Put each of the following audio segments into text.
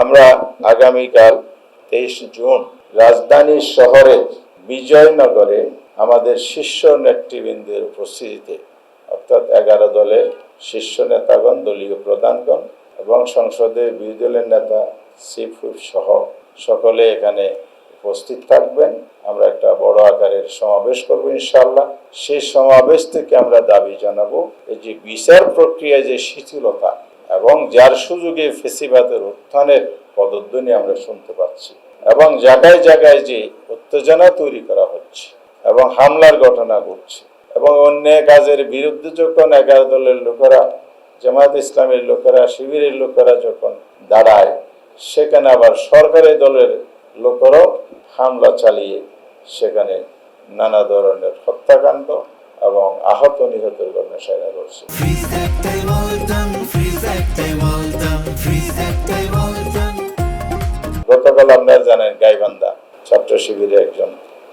আমরা আগামীকাল 23 জুন রাজধানী শহরের বিজয়নগরে আমাদের শীর্ষ নেতৃবৃন্দের উপস্থিতিতে অর্থাৎ 11 দলের শীর্ষ নেতাগণ, দলীয় প্রধানগণ এবং সংসদের বিরোধী দলের নেতা, চিফ হুইপ সহ সকলে এখানে উপস্থিত থাকবেন। আমরা একটা বড় আকারের সমাবেশ করব ইনশাআল্লাহ। সেই সমাবেশ থেকে আমরা দাবি জানাবো এই যে বিচার প্রক্রিয়ায় যে শিথিলতা এবং যার সুযোগে ফেসিবাদের উত্থানের পদধ্বনি আমরা শুনতে পাচ্ছি এবং জায়গায় জায়গায় যে উত্তেজনা তৈরি করা হচ্ছে এবং হামলার ঘটনা ঘটছে এবং অন্য কাজের বিরুদ্ধে যখন 11 দলের লোকেরা, জামায়াত ইসলামের লোকেরা, শিবিরের লোকেরা যখন দাঁড়ায়, সেখানে আবার সরকারি দলের লোকেরাও হামলা চালিয়ে সেখানে নানা ধরনের হত্যাকাণ্ড এবং আহত নিহতের ঘটনা সারা করছে। গতকাল আপনারা জানেন গাইবান্ধা ছাত্র শিবিরে একজন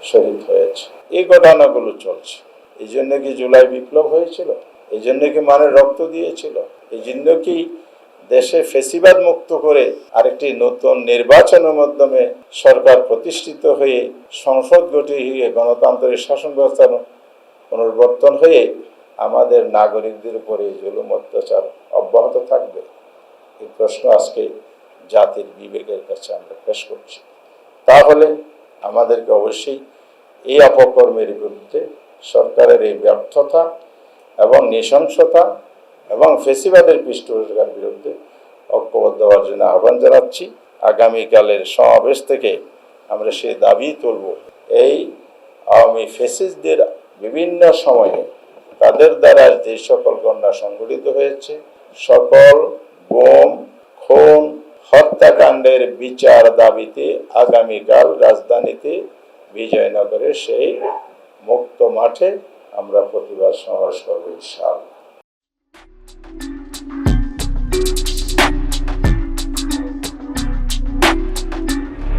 শহীদ হয়েছে। এই ঘটনাগুলো চলছে। এই জন্য কি জুলাই বিপ্লব হয়েছিল? এই জন্য কি মানুষ রক্ত দিয়েছিল? এই জন্য কি দেশে ফেসিবাদ মুক্ত করে আরেকটি নতুন নির্বাচনের মাধ্যমে সরকার প্রতিষ্ঠিত হয়ে সংসদ গঠিত হয়ে গণতান্ত্রিক শাসন ব্যবস্থার পুনর্বর্তন হয়ে আমাদের নাগরিকদের উপরে জুলুম অত্যাচার অব্যাহত থাকবে? এই প্রশ্ন আজকে জাতির বিবেকের কাছে আমরা পেশ করছি। তাহলে আমাদেরকে অবশ্যই এই অপকর্মের বিরুদ্ধে, সরকারের এই ব্যর্থতা এবং নৃশংসতা এবং ফেসিবাদের পৃষ্ঠপোষকতার বিরুদ্ধে ঐক্যবদ্ধ হওয়ার জন্য আহ্বান জানাচ্ছি। আগামীকালের সমাবেশ থেকে আমরা সেই দাবি তুলব, এই আওয়ামী ফেসিস্টদের বিভিন্ন সময়ে তাদের দ্বারা যে সকল ঘটনা সংঘটিত হয়েছে, সকল গুম, খুন, হত্যাকাণ্ডের বিচার দাবিতে আগামীকাল রাজধানীতে বিজয়নগরে সেই মুক্ত মাঠে আমরা প্রতিবাদ সমাবেশ করব ইনশাআল্লাহ।